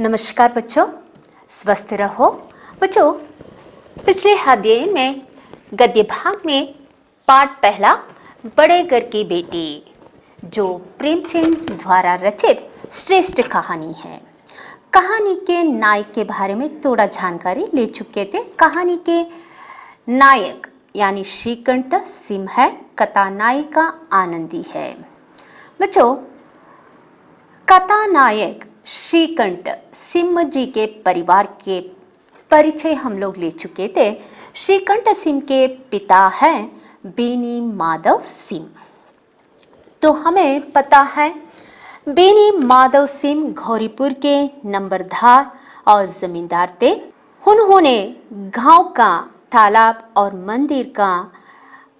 नमस्कार बच्चों, स्वस्थ रहो। बच्चों, पिछले अध्याय में गद्य भाग में पाठ पहला बड़े घर की बेटी, जो प्रेमचंद द्वारा रचित श्रेष्ठ कहानी है। कहानी के नायक के बारे में थोड़ा जानकारी ले चुके थे। कहानी के नायक यानी श्रीकंठ सिंह है, कथा नायिका आनंदी है। बच्चों, कथा नायक श्रीकंठ सिंह जी के परिवार के परिचय हम लोग ले चुके थे। श्रीकंठ सिंह के पिता हैं बेनी माधव सिंह। तो हमें पता है बेनी माधव सिंह गौरीपुर के नंबरदार और जमींदार थे। उन्होंने गांव का तालाब और मंदिर का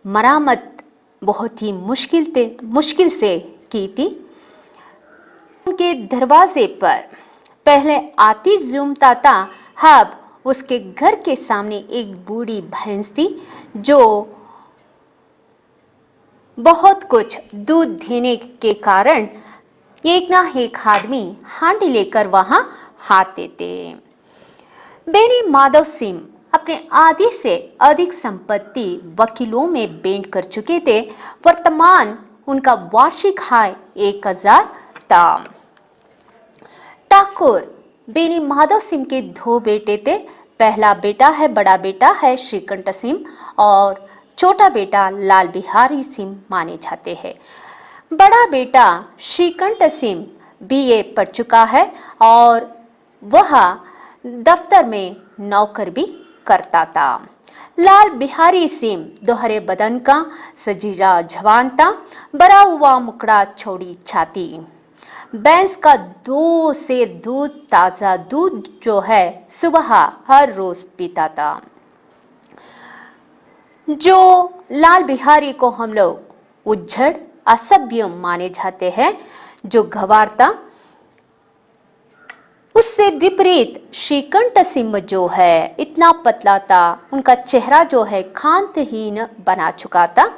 मरामत बहुत ही मुश्किल से की थी। उनके दरवाजे पर पहले आतिश जूमता था। अब उसके घर के सामने एक बूढ़ी भैंस थी जो बहुत कुछ दूध देने के कारण एक ना एक आदमी हांडी लेकर वहां आते थे। बेनी माधव सिंह अपने आधी से अधिक संपत्ति वकीलों में बेंट कर चुके थे। वर्तमान उनका वार्षिक आय 1000 था। ठाकुर बेनी माधव सिंह के 2 बेटे थे। पहला बेटा है, बड़ा बेटा है श्रीकंठ सिंह और छोटा बेटा लाल बिहारी सिंह माने जाते हैं। बड़ा बेटा श्रीकंठ सिंह बीए पढ़ चुका है और वह दफ्तर में नौकर भी करता था। लाल बिहारी सिंह दोहरे बदन का सजीला जवान था, बड़ा हुआ मुखड़ा, चौड़ी छाती। भैंस का 2 से दूध, ताजा दूध जो है सुबह हर रोज पीता था। जो लाल बिहारी को हम लोग उज्जड़ असभ्य माने जाते हैं, जो गंवार था, उससे विपरीत श्रीकंठ सिंह जो है इतना पतला था, उनका चेहरा जो है कांतहीन बना चुका था।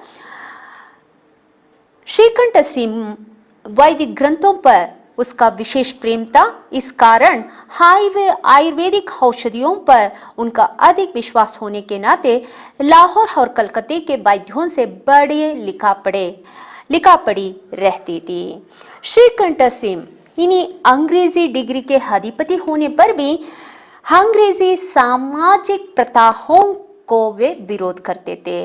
श्रीकंठ सिंह वैदिक ग्रंथों पर उसका विशेष प्रेम था। इस कारण आयुर्वेदिक औषधियों पर उनका अधिक विश्वास होने के नाते लाहौर और कलकत्ते के वैद्यों से बड़े लिखा पड़ी रहती थी। श्रीकंठ सिंह इन्हीं अंग्रेजी डिग्री के अधिपति होने पर भी अंग्रेजी सामाजिक प्रथाओं को वे विरोध करते थे।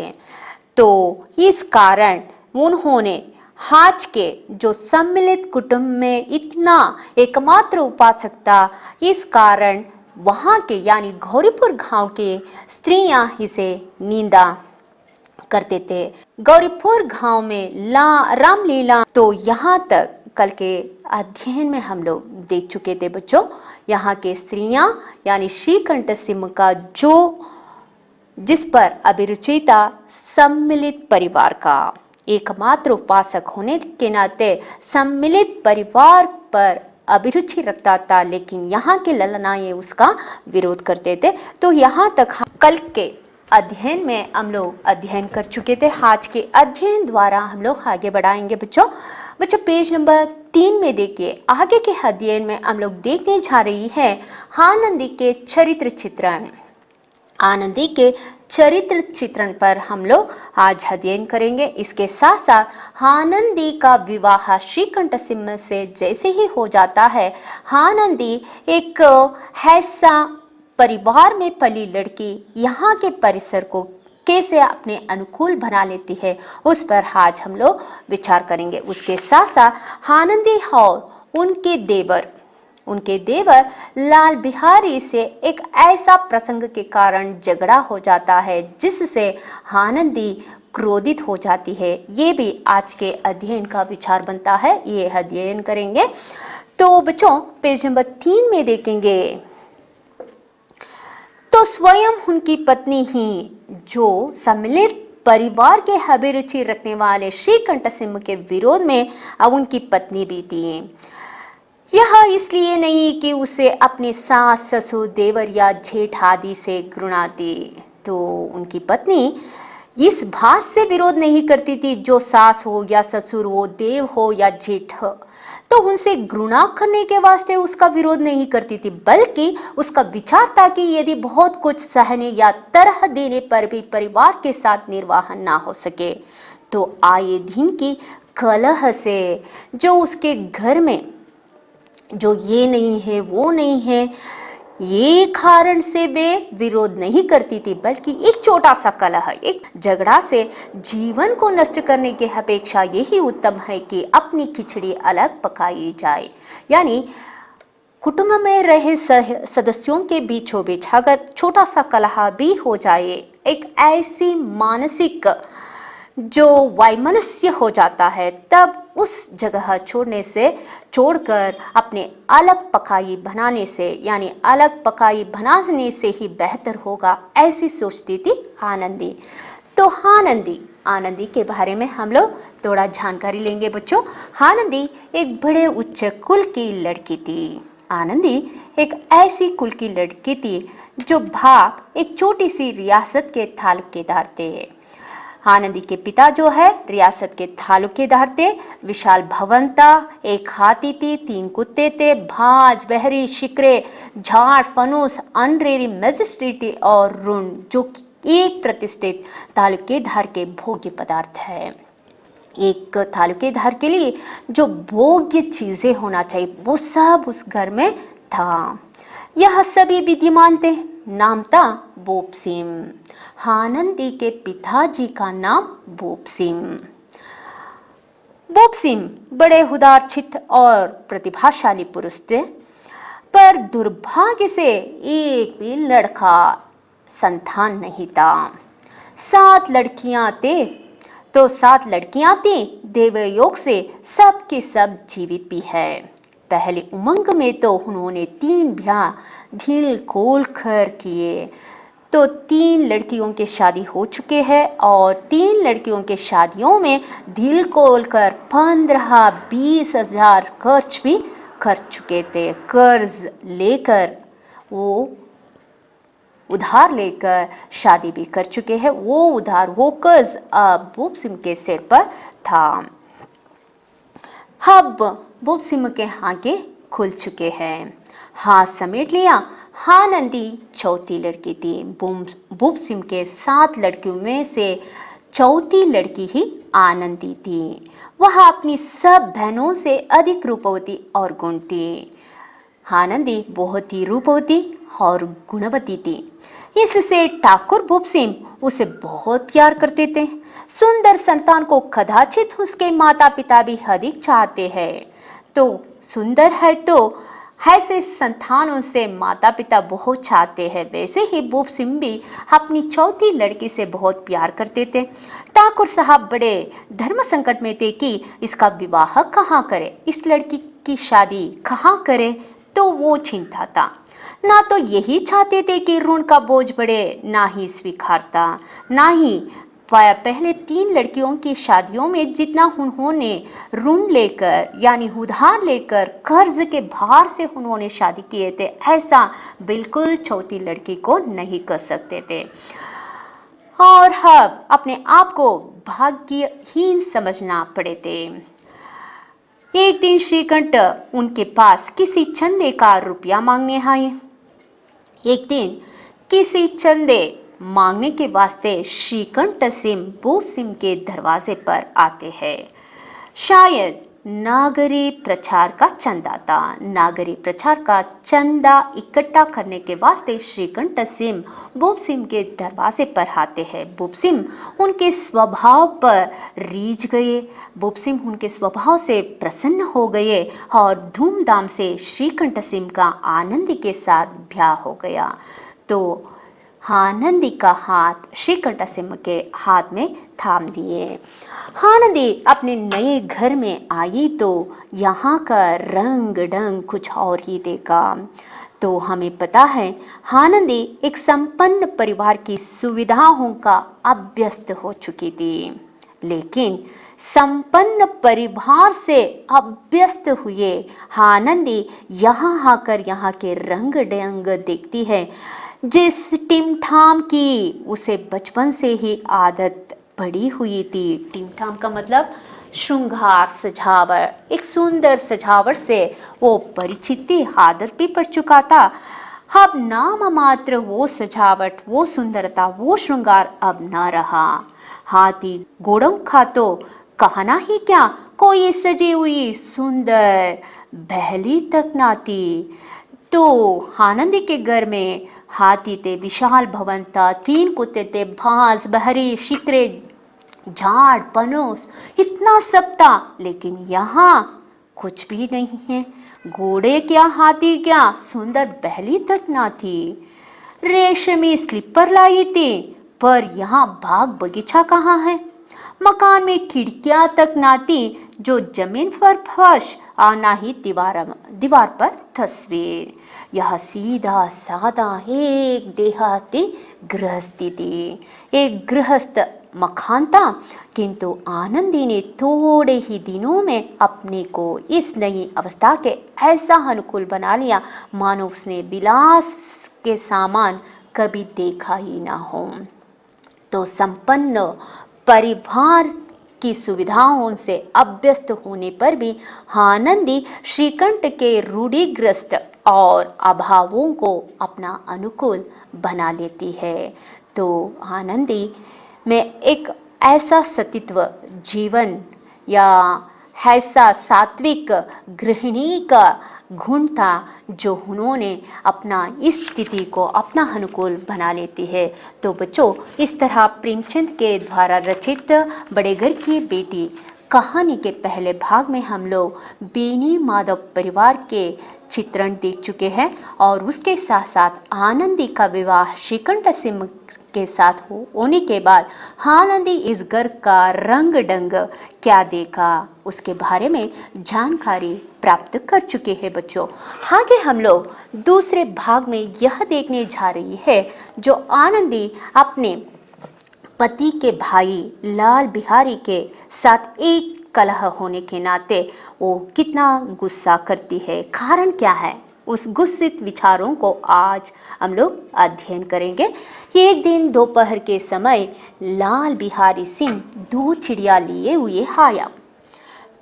तो इस कारण उन्होंने आज के जो सम्मिलित कुटुंब में इतना एकमात्र उपासक था, इस कारण वहां के यानी गौरीपुर गांव के स्त्रियां इसे निंदा करते थे। गौरीपुर गांव में रामलीला तो यहाँ तक कल के अध्ययन में हम लोग देख चुके थे बच्चों। यहाँ के स्त्रियां यानी श्रीकंठ सिंह का जिस पर अभिरुचि था, सम्मिलित परिवार का एकमात्र उपासक होने के नाते सम्मिलित परिवार पर अभिरुचि रखता था, लेकिन यहाँ के ललनाए उसका विरोध करते थे। तो यहाँ तक कल के अध्ययन में हम लोग अध्ययन कर चुके थे। आज के अध्ययन द्वारा हम लोग आगे बढ़ाएंगे बच्चों। पेज नंबर 3 में देखिए, आगे के अध्ययन में हम लोग देखने जा रही है आनंदी के चरित्र चित्रण। आनंदी के चरित्र चित्रण पर हम लोग आज अध्ययन करेंगे। इसके साथ साथ आनंदी का विवाह श्रीकंठ सिंह से जैसे ही हो जाता है, आनंदी एक ऐसा परिवार में पली लड़की यहाँ के परिसर को कैसे अपने अनुकूल बना लेती है, उस पर आज हम लोग विचार करेंगे। उसके साथ साथ आनंदी और उनके देवर लाल बिहारी से एक ऐसा प्रसंग के कारण झगड़ा हो जाता है जिससे आनंदी क्रोधित हो जाती है। ये भी आज के अध्ययन का विचार बनता है, ये अध्ययन करेंगे। तो बच्चों, पेज नंबर 3 में देखेंगे तो स्वयं उनकी पत्नी ही जो सम्मिलित परिवार के अभिरुचि रखने वाले श्रीकंठ सिंह के विरोध में अब उनकी पत्नी भी थी। यह इसलिए नहीं कि उसे अपने सास, ससुर, देवर या जेठ आदि से घृणा थी। तो उनकी पत्नी इस बात से विरोध नहीं करती थी जो सास हो या ससुर हो, देव हो या जेठ हो, तो उनसे घृणा करने के वास्ते उसका विरोध नहीं करती थी, बल्कि उसका विचार था कि यदि बहुत कुछ सहने या तरह देने पर भी परिवार के साथ निर्वाह ना हो सके तो आए दिन की कलह से, जो उसके घर में जो ये नहीं है वो नहीं है ये कारण से वे विरोध नहीं करती थी, बल्कि एक छोटा सा कलह, एक झगड़ा से जीवन को नष्ट करने की अपेक्षा यही उत्तम है कि अपनी खिचड़ी अलग पकाई जाए। यानी कुटुंब में रहे सदस्यों के बीचों बीच अगर छोटा सा कलह भी हो जाए, एक ऐसी मानसिक जो वैमनस्य हो जाता है, तब उस जगह छोड़कर अपने अलग पकाई बनाने से, यानी अलग पकाई बनाने से ही बेहतर होगा, ऐसी सोचती थी आनंदी। तो आनंदी के बारे में हम लोग थोड़ा जानकारी लेंगे बच्चों। आनंदी एक बड़े उच्च कुल की लड़की थी। आनंदी एक ऐसी कुल की लड़की थी जो बाप एक छोटी सी रियासत के तालुकेदार थे। आनंदी के पिता जो है रियासत के तालुकेदार थे। विशाल भवन था, एक हाथी थी, 3 कुत्ते थे, भाज, बहरी, शिकरे, झाड़, फनूस, अनरेरी, मजिस्ट्रेटी और ऋण, जो एक प्रतिष्ठित तालुकेदार के भोग्य पदार्थ है। एक तालुकेदार के लिए जो भोग्य चीजें होना चाहिए वो सब उस घर में था। यह सभी विद्यमान थे। नाम था बोपसिम। आनंदी के पिताजी का नाम बोपसिम। बोपसिम बड़े उदारचित्त और प्रतिभाशाली पुरुष थे, पर दुर्भाग्य से एक भी लड़का संतान नहीं था। 7 लड़कियां थे तो 7 लड़कियां थी, देवयोग से सब के सब जीवित भी है। पहले उमंग में तो उन्होंने 3 ब्याह दिल खोल कर किए, तो 3 लड़कियों के शादी हो चुके हैं और 3 लड़कियों के शादियों में दिल खोल कर 15-20 हजार खर्च भी कर चुके थे। कर्ज लेकर उधार लेकर शादी भी कर चुके हैं। वो कर्ज अब बोपसिम के सिर पर था। अब बोपसिम के आगे खुल चुके हैं। हाथ समेट लिया। आनंदी चौथी लड़की थी। बोपसिम के 7 लड़कियों में से चौथी लड़की ही आनंदी थी। वह अपनी सब बहनों से अधिक रूपवती और गुण थी। आनंदी बहुत ही रूपवती और गुणवती थी। इससे ठाकुर बोपसिम उसे बहुत प्यार करते थे। सुंदर संतान को कदाचित उसके माता पिता भी अधिक चाहते हैं। तो सुंदर है तो ऐसे संतानों से माता पिता बहुत चाहते हैं। वैसे ही बोपसिम भी अपनी चौथी लड़की से बहुत प्यार करते थे। ठाकुर साहब बड़े धर्म संकट में थे कि इसका विवाह कहाँ करें, इस लड़की की शादी कहाँ करें, तो वो चिंता था। ना तो यही चाहते थे कि ऋण का बोझ बढ़े, ना ही स्वीकारता, ना ही पहले 3 लड़कियों की शादियों में जितना उन्होंने ऋण लेकर यानी उधार लेकर कर्ज के भार से उन्होंने शादी किए थे, ऐसा बिल्कुल चौथी लड़की को नहीं कर सकते थे। और अब अपने आप को भाग्यहीन समझना पड़े थे। एक दिन श्रीकंठ उनके पास किसी चंदे का रुपया मांगने आए। एक दिन किसी चंदे मांगने के वास्ते श्रीकंठ सिंह बोपसिम के दरवाजे पर आते हैं। शायद नागरी प्रचार का चंदा था। नागरी प्रचार का चंदा इकट्ठा करने के वास्ते श्रीकंठ सिंह बोपसिम के दरवाजे पर आते हैं। बोपसिम उनके स्वभाव पर रीझ गए। बोपसिम उनके स्वभाव से प्रसन्न हो गए और धूमधाम से श्रीकंठ सिंह का आनंदी के साथ ब्याह हो गया। तो आनंदी का हाथ श्रीकंठ सिंह के हाथ में थाम दिए। आनंदी अपने नए घर में आई तो यहाँ का रंग ढंग कुछ और ही देखा। तो हमें पता है आनंदी एक संपन्न परिवार की सुविधाओं का अभ्यस्त हो चुकी थी, लेकिन संपन्न परिवार से अभ्यस्त हुए आनंदी यहाँ आकर यहाँ के रंग ढंग देखती है, जिस टिमठाम की उसे बचपन से ही आदत पड़ी हुई थी। टिमठाम का मतलब श्रृंगार सजावट, एक सुंदर सजावट से वो परिचित आदत भी पड़ चुका था। अब नाम मात्र वो सजावट, वो सुंदरता, वो श्रृंगार अब न रहा। हाथी घोड़ों का तो कहना ही क्या, कोई सजी हुई सुंदर बहली तक ना थी। तो आनंदी के घर में हाथी थे, विशाल भवन था, 3 कुत्ते थे, भांस बहरी शिकरे झाड़ पनोस, इतना सब था। लेकिन यहाँ कुछ भी नहीं है। घोड़े क्या, हाथी क्या, सुंदर बहली तक ना थी। रेशमी स्लीपर लाई थी, पर यहाँ बाग बगीचा कहाँ है। मकान में खिड़कियां तक ना थी, जो जमीन पर फर्श आना ही दीवार पर तस्वीर। यह सीधा साधा एक देहाती गृहस्थी थी, एक गृहस्थ मकान था। किंतु आनंदी ने थोड़े ही दिनों में अपने को इस नई अवस्था के ऐसा अनुकूल बना लिया मानो उसने विलास के सामान कभी देखा ही ना हो। तो संपन्न परिवार की सुविधाओं से अभ्यस्त होने पर भी आनंदी श्रीकंठ के रूढ़िग्रस्त और अभावों को अपना अनुकूल बना लेती है। तो आनंदी में एक ऐसा सतीत्व जीवन या ऐसा सात्विक गृहिणी का गुण था जो उन्होंने अपना इस स्थिति को अपना अनुकूल बना लेती है। तो बच्चों, इस तरह प्रेमचंद के द्वारा रचित बड़े घर की बेटी कहानी के पहले भाग में हम लोग बेनी माधव परिवार के चित्रण देख चुके हैं और उसके साथ साथ आनंदी का विवाह श्रीकंठ सिंह के साथ होने के बाद आनंदी इस घर का रंग ढंग क्या देखा उसके बारे में जानकारी प्राप्त कर चुके हैं। बच्चों, आगे हम लोग दूसरे भाग में यह देखने जा रही है जो आनंदी अपने पति के भाई लाल बिहारी के साथ एक कलह होने के नाते वो कितना गुस्सा करती है, कारण क्या है, उस गुस्सित विचारों को आज हम लोग अध्ययन करेंगे। एक दिन दोपहर के समय लाल बिहारी सिंह 2 चिड़िया लिए हुए आया।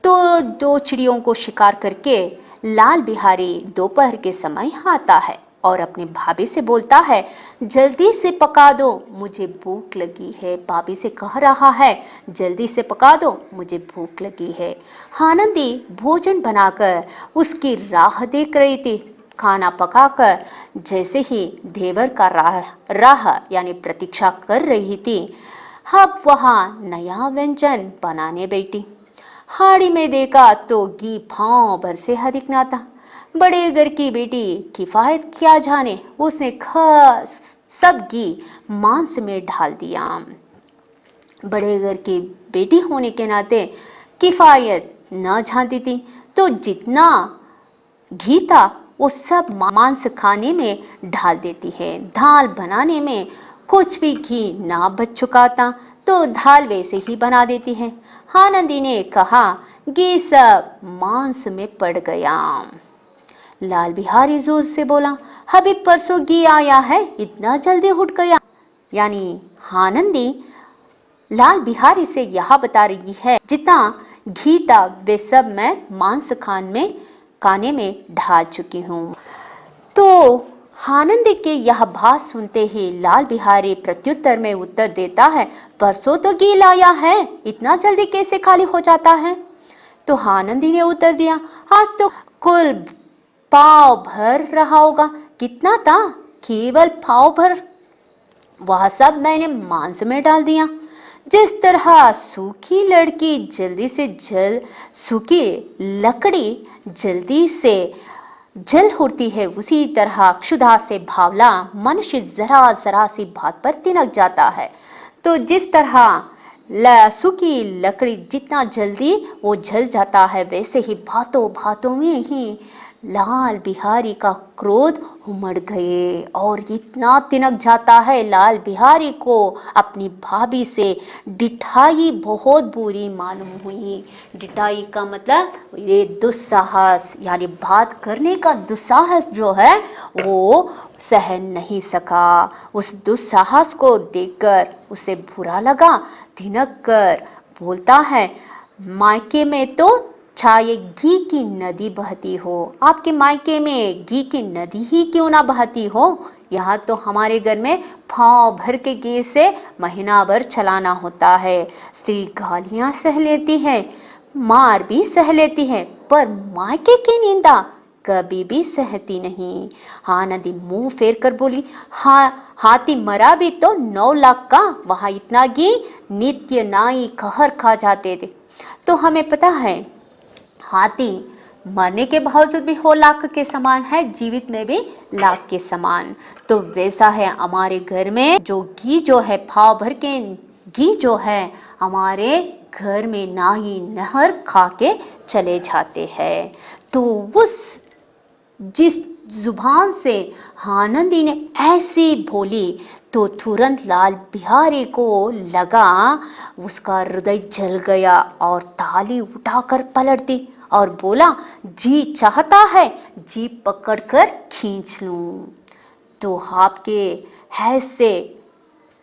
तो 2 चिड़ियों को शिकार करके लाल बिहारी दोपहर के समय आता है और अपने भाभी से बोलता है, जल्दी से पका दो, मुझे भूख लगी है। भाभी से कह रहा है, जल्दी से पका दो, मुझे भूख लगी है। आनंदी भोजन बनाकर उसकी राह देख रही थी। खाना पकाकर जैसे ही देवर का राह यानी प्रतीक्षा कर रही थी, अब वहाँ नया व्यंजन बनाने बैठी। हाड़ी में देखा तो घी पाँव भर से अधिक ना था। बड़े घर की बेटी किफायत क्या जाने, उसने सब घी मांस में डाल दिया। बड़े घर की बेटी होने के नाते किफायत न जानती थी, तो जितना घी था वो सब मांस खाने में डाल देती है। दाल बनाने में कुछ भी घी ना बच चुका था तो दाल वैसे ही बना देती है। आनंदी ने कहा, घी सब मांस में पड़ गया। लाल बिहारी जोर से बोला, अभी परसों घी आया है, इतना जल्दी उठ गया। यानी आनंदी लाल बिहारी से यह बता रही है, जितना घी था वे सब मैं मांस खाने में ढाल चुकी हूँ। तो आनंदी के यह बात सुनते ही लाल बिहारी प्रत्युत्तर में उत्तर देता है, परसों तो घी लाया है, इतना जल्दी कैसे खाली हो जाता है। तो आनंदी ने उत्तर दिया, आज तो कुल पाव भर रहा होगा। कितना था? केवल पाव भर। वह सब मैंने मांस में डाल दिया। जिस तरह सूखी लकड़ी जल्दी से जल उठती है, उसी तरह क्षुधा से भावला मनुष्य जरा जरा सी बात पर तिनक जाता है। तो जिस तरह सूखी लकड़ी जितना जल्दी वो जल जाता है, वैसे ही बातों बातों में ही लाल बिहारी का क्रोध उमड़ गए और इतना तिनक जाता है। लाल बिहारी को अपनी भाभी से डिठाई बहुत बुरी मालूम हुई। डिठाई का मतलब ये दुस्साहस, यानी बात करने का दुस्साहस जो है वो सहन नहीं सका। उस दुस्साहस को देखकर उसे बुरा लगा। तिनक कर बोलता है, मायके में तो चाहे घी की नदी बहती हो, आपके मायके में घी की नदी ही क्यों ना बहती हो, यहाँ तो हमारे घर में पाँव भर के घी से महीना भर चलाना होता है। स्त्री गालियाँ सह लेती है, मार भी सह लेती है, पर मायके की निंदा कभी भी सहती नहीं। हाँ नदी मुंह फेर कर बोली, हाँ हाथी मरा भी तो 9 लाख का, वहां इतना घी नित्य नाई कहर खा जाते थे। तो हमें पता है हाथी मरने के बावजूद भी हो लाख के समान है, जीवित में भी लाख के समान। तो वैसा है हमारे घर में जो घी जो है, पाव भर के घी जो है हमारे घर में ना ही नहर खा के चले जाते हैं। तो उस जिस जुबान से आनंदी ने ऐसी बोली तो तुरंत लाल बिहारी को लगा उसका हृदय जल गया और ताली उठाकर पलट दी और बोला, जी चाहता है जी पकड़कर खींच लूं। तो आपके ऐसे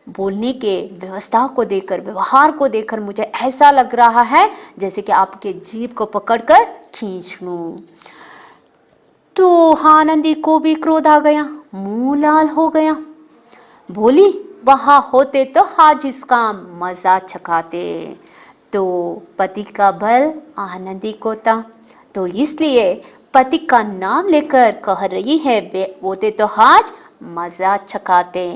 बोलने के व्यवस्था को देखकर, व्यवहार को देखकर मुझे ऐसा लग रहा है जैसे कि आपके जीभ को पकड़कर खींच लूं। तो आनंदी को भी क्रोध आ गया, मुंह लाल हो गया। बोली, वहां होते तो आज इसका मजा चखाते। तो पति का बल आनंदी को था, तो इसलिए पति का नाम लेकर कह रही है, वे होते तो आज मजा चखाते।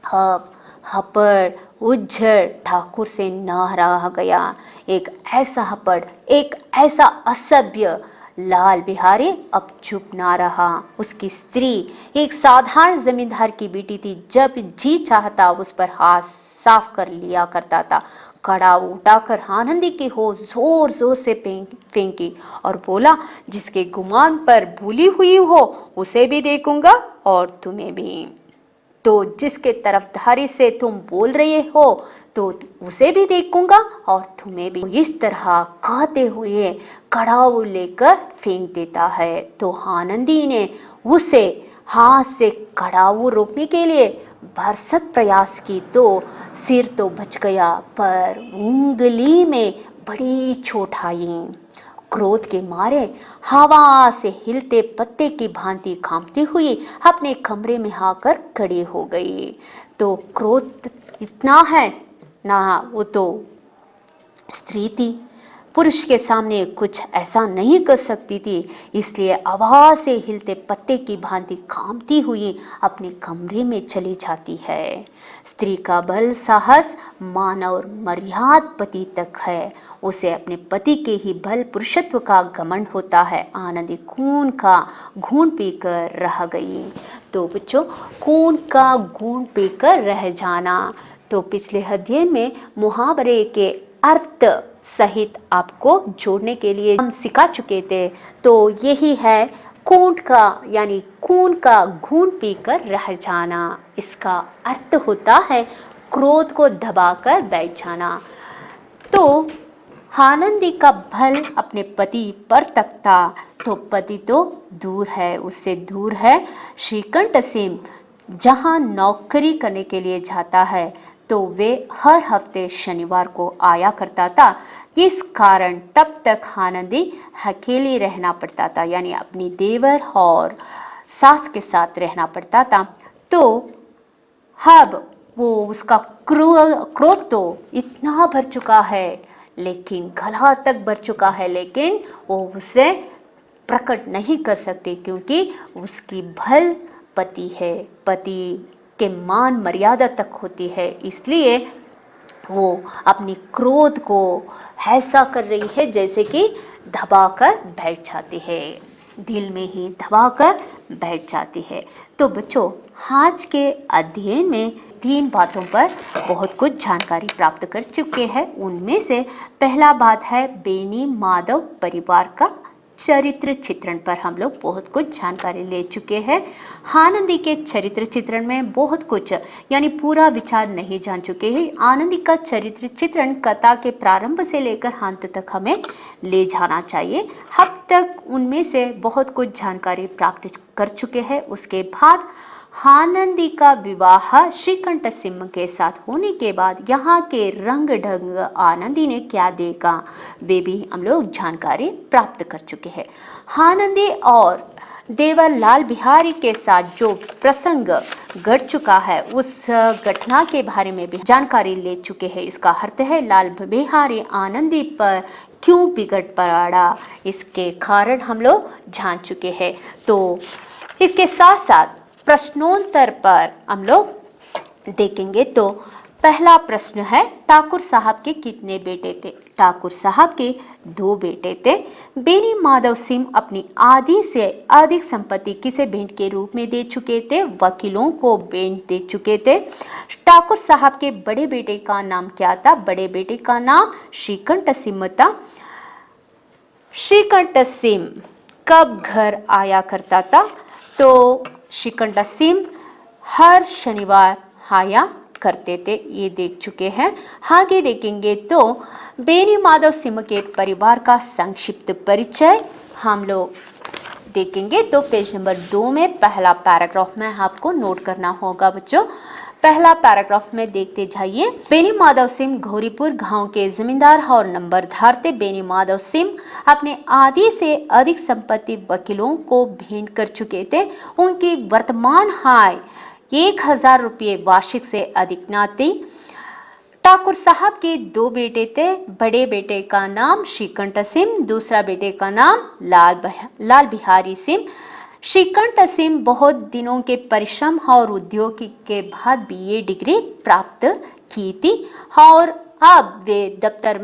अब हपड़ उज्जड़ ठाकुर से न रहा गया। एक ऐसा हपड़, एक ऐसा असभ्य लाल बिहारी अब चुप ना रहा। उसकी स्त्री एक साधारण जमींदार की बेटी थी, जब जी चाहता उस पर हाथ साफ कर लिया करता था। कड़ा उठाकर आनंदी की हो जोर जोर से फेंकी और बोला, जिसके गुमान पर भूली हुई हो उसे भी देखूंगा और तुम्हें भी। तो जिसके तरफदारी से तुम बोल रहे हो तो उसे भी देखूंगा और तुम्हें भी। इस तरह कहते हुए कड़ाऊ लेकर फेंक देता है। तो आनंदी ने उसे हाथ से कड़ाऊ रोकने के लिए भरसक प्रयास की तो सिर तो बच गया, पर उंगली में बड़ी चोट आई। क्रोध के मारे हवा से हिलते पत्ते की भांति कांपती हुई अपने कमरे में आकर खड़ी हो गई। तो क्रोध इतना है ना, वो तो स्त्री थी, पुरुष के सामने कुछ ऐसा नहीं कर सकती थी, इसलिए आवाज से हिलते पत्ते की भांति कांपती हुई अपने कमरे में चली जाती है। स्त्री का बल साहस मान और मर्याद पति तक है, उसे अपने पति के ही बल पुरुषत्व का घमंड होता है। आनंदी खून का घूंट पीकर रह गई। तो बच्चों, खून का घूंट पीकर रह जाना, तो पिछले अध्याय में मुहावरे के अर्थ सहित आपको जोड़ने के लिए हम सिखा चुके थे। तो यही है खूंट का, यानी खून का घूंट पीकर रह जाना। इसका अर्थ होता है क्रोध को दबाकर बैठ जाना। तो आनंदी का बल अपने पति पर तक था, तो पति तो दूर है, उससे दूर है श्रीकंठ सिंह, जहां नौकरी करने के लिए जाता है। तो वे हर हफ्ते शनिवार को आया करता था। इस कारण तब तक आनंदी अकेली रहना पड़ता था, यानी अपनी देवर और सास के साथ रहना पड़ता था। तो अब वो उसका क्रोध तो इतना भर चुका है, लेकिन गला तक भर चुका है, लेकिन वो उसे प्रकट नहीं कर सकती, क्योंकि उसकी भल पति है, पति के मान मर्यादा तक होती है। इसलिए वो अपनी क्रोध को ऐसा कर रही है जैसे कि दबाकर बैठ जाती है, दिल में ही दबाकर बैठ जाती है। तो बच्चों, आज के अध्ययन में 3 बातों पर बहुत कुछ जानकारी प्राप्त कर चुके हैं। उनमें से पहला बात है बेनी माधव परिवार का चरित्र चित्रण पर हम लोग बहुत कुछ जानकारी ले चुके हैं। आनंदी के चरित्र चित्रण में बहुत कुछ, यानी पूरा विचार नहीं जान चुके हैं। आनंदी का चरित्र चित्रण कथा के प्रारंभ से लेकर अंत तक हमें ले जाना चाहिए। अब तक उनमें से बहुत कुछ जानकारी प्राप्त कर चुके हैं। उसके बाद आनंदी का विवाह श्रीकंठ सिंह के साथ होने के बाद यहाँ के रंग ढंग आनंदी ने क्या देखा, वे भी हम लोग जानकारी प्राप्त कर चुके हैं। आनंदी और देवर लाल बिहारी के साथ जो प्रसंग घट चुका है उस घटना के बारे में भी जानकारी ले चुके हैं। इसका अर्थ है लाल बिहारी आनंदी पर क्यों बिगड़ पड़ा, इसके कारण हम लोग जान चुके हैं। तो इसके साथ साथ प्रश्नोत्तर पर हम लोग देखेंगे। तो पहला प्रश्न है, ठाकुर साहब के कितने बेटे थे? ठाकुर साहब के 2 बेटे थे। बेनी माधव सिंह अपनी आधी से अधिक संपत्ति किसे भेंट के रूप में दे चुके थे? वकीलों को भेंट दे चुके थे। ठाकुर साहब के बड़े बेटे का नाम क्या था? बड़े बेटे का नाम श्रीकंठ सिंह था। श्रीकंठ सिंह कब घर आया करता था? तो श्रीकंठ सिंह हर शनिवार आया करते थे, ये देख चुके हैं। आगे देखेंगे तो बेनी माधव सिंह के परिवार का संक्षिप्त परिचय हम लोग देखेंगे। तो पेज नंबर 2 में पहला पैराग्राफ में आपको नोट करना होगा बच्चों। पहला पैराग्राफ में देखते जाइए। बेनी माधव सिंह घोरीपुर गांव के जमींदार और नंबरदार थे। बेनी माधव सिंह अपने आधी से अधिक संपत्ति वकीलों को भेंट कर चुके थे। उनकी वर्तमान आय 1000 रुपये वार्षिक से अधिक न थी। ठाकुर साहब के 2 बेटे थे। बड़े बेटे का नाम श्रीकंठ सिंह, दूसरा बेटे का नाम लाल बिहारी सिंह। श्रीकंठ सिंह बहुत दिनों के परिश्रम और उद्योग के बाद बीए डिग्री प्राप्त की थी और अब वे दफ्तर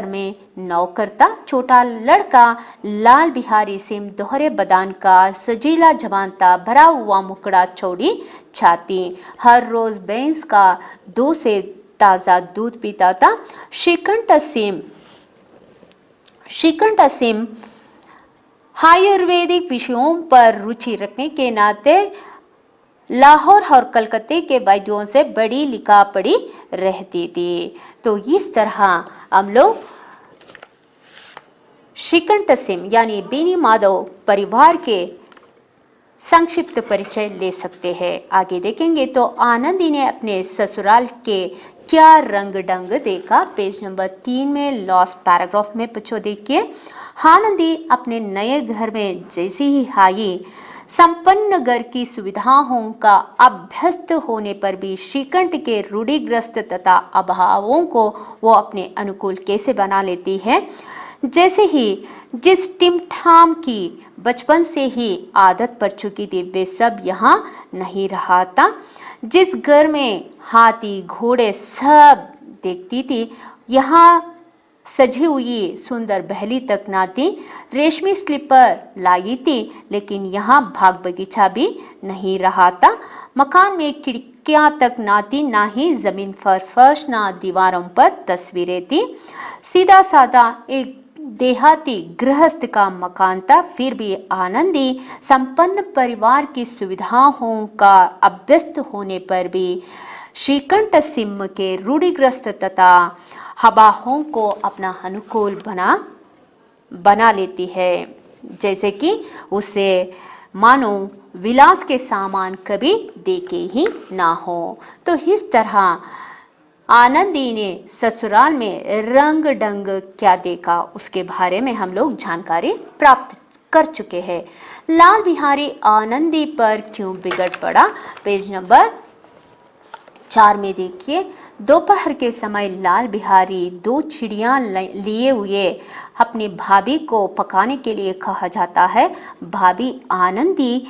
में नौकर था। छोटा लड़का लाल बिहारी सिंह दोहरे बदान का सजीला जवान था, भरा हुआ मुकड़ा, चौड़ी छाती, हर रोज भैंस का 2 से ताज़ा दूध पीता था। श्रीकंठ सिंह आयुर्वेदिक विषयों पर रुचि रखने के नाते लाहौर और कलकत्ते के वैद्यों से बड़ी लिखा पढ़ी रहती थी। तो इस तरह हम लोग श्रीकंठ सिंह यानी बेनी माधव परिवार के संक्षिप्त परिचय ले सकते हैं। आगे देखेंगे तो आनंदी ने अपने ससुराल के क्या रंग ढंग देखा? पेज नंबर 3 में लॉस्ट पैराग्राफ में बच्चों देखिए। आनंदी अपने नए घर में जैसे ही आई, संपन्न घर की सुविधाओं का अभ्यस्त होने पर भी श्रीकंठ के रूढ़िग्रस्त तथा अभावों को वो अपने अनुकूल कैसे बना लेती है। जैसे ही जिस टिमठाम की बचपन से ही आदत पड़ चुकी थी वे सब यहाँ नहीं रहा था। जिस घर में हाथी घोड़े सब देखती थी यहाँ सजी हुई सुंदर बहली तक ना थी। रेशमी स्लीपर लाई थी लेकिन यहाँ बाग बगीचा भी नहीं रहा था। मकान में खिड़कियाँ तक ना थी, ना ही जमीन पर फर्श, ना दीवारों पर तस्वीरें थी। सीधा साधा एक देहाती गृहस्थ का मकान था। फिर भी आनंदी संपन्न परिवार की सुविधाओं का अभ्यस्त होने पर भी श्रीकंठ सिंह के रूढ़िग्रस्त तथा हवाओं को अपना अनुकूल बना लेती है। जैसे कि उसे मानो विलास के सामान कभी देखे ही ना हो। तो इस तरह आनंदी ने ससुराल में रंग ढंग क्या देखा उसके बारे में हम लोग जानकारी प्राप्त कर चुके हैं। लाल बिहारी आनंदी पर क्यों बिगड़ पड़ा? पेज नंबर 4 में देखिए। दोपहर के समय लाल बिहारी 2 चिड़िया लिए हुए अपनी भाभी को पकाने के लिए कहा जाता है। भाभी आनंदी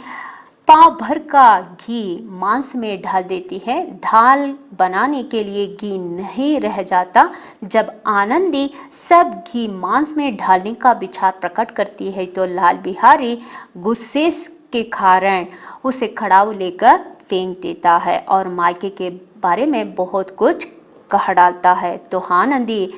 पाव भर का घी मांस में डाल देती है। दाल बनाने के लिए घी नहीं रह जाता। जब आनंदी सब घी मांस में डालने का विचार प्रकट करती है तो लाल बिहारी गुस्से के कारण उसे खड़ाऊ लेकर फेंक देता है और मायके के बारे में बहुत कुछ कह डालता है। तो आनंदी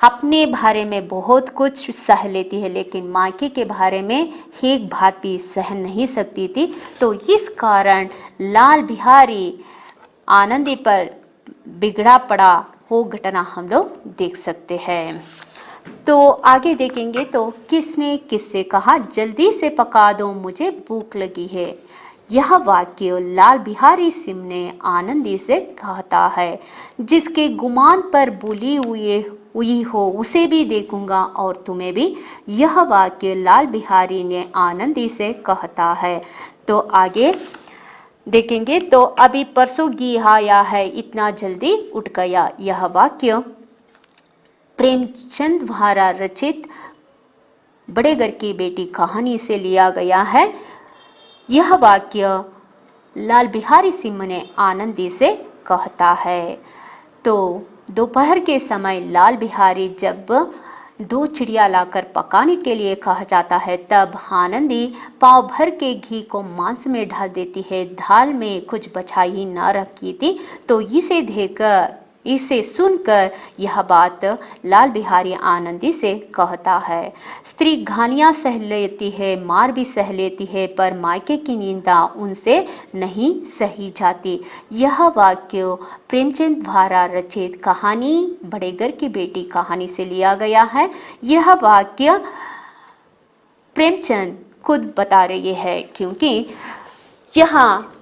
अपने बारे में बहुत कुछ सह लेती है लेकिन मायके के बारे में एक बात भी सह नहीं सकती थी। तो इस कारण लाल बिहारी आनंदी पर बिगड़ा पड़ा वो घटना हम लोग देख सकते हैं। तो आगे देखेंगे तो किसने किससे कहा जल्दी से पका दो मुझे भूख लगी है। यह वाक्य लाल बिहारी सिंह ने आनंदी से कहता है, जिसके गुमान पर बोली हुई हो उसे भी देखूंगा और तुम्हें भी। यह वाक्य लाल बिहारी ने आनंदी से कहता है। तो आगे देखेंगे। तो अभी परसों गी आया है इतना जल्दी उठ गया, यह वाक्य प्रेमचंद द्वारा रचित बड़े घर की बेटी कहानी से लिया गया है। यह वाक्य लाल बिहारी सिंह ने आनंदी से कहता है। तो दोपहर के समय लाल बिहारी जब 2 चिड़िया लाकर पकाने के लिए कहा जाता है, तब आनंदी पाव भर के घी को मांस में डाल देती है। दाल में कुछ बचाई न रखी थी। तो इसे सुनकर यह बात लाल बिहारी आनंदी से कहता है। स्त्री गालियाँ सह लेती है, मार भी सह लेती है, पर मायके की निंदा उनसे नहीं सही जाती। यह वाक्य प्रेमचंद द्वारा रचित कहानी बड़े घर की बेटी कहानी से लिया गया है। यह वाक्य प्रेमचंद खुद बता रहे हैं, क्योंकि यहाँ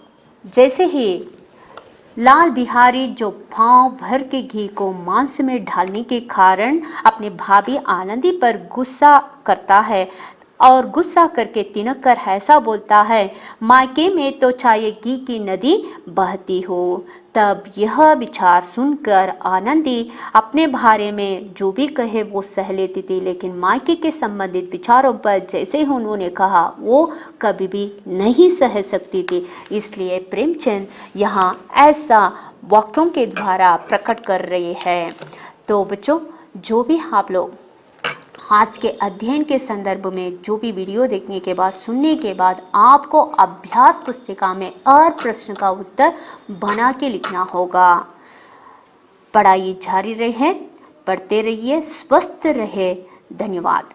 जैसे ही लाल बिहारी जो पाव भर के घी को मांस में डालने के कारण अपने भाभी आनंदी पर गुस्सा करता है और गुस्सा करके तिनक कर ऐसा बोलता है, मायके में तो चाहे घी की नदी बहती हो। तब यह विचार सुनकर आनंदी अपने बारे में जो भी कहे वो सह लेती थी, लेकिन मायके के संबंधित विचारों पर जैसे ही उन्होंने कहा वो कभी भी नहीं सह सकती थी। इसलिए प्रेमचंद यहाँ ऐसा वाक्यों के द्वारा प्रकट कर रहे हैं। तो बच्चों, जो भी आप लोग आज के अध्ययन के संदर्भ में जो भी वीडियो देखने के बाद सुनने के बाद आपको अभ्यास पुस्तिका में हर प्रश्न का उत्तर बना के लिखना होगा। पढ़ाई जारी रहे, पढ़ते रहिए, स्वस्थ रहे। धन्यवाद।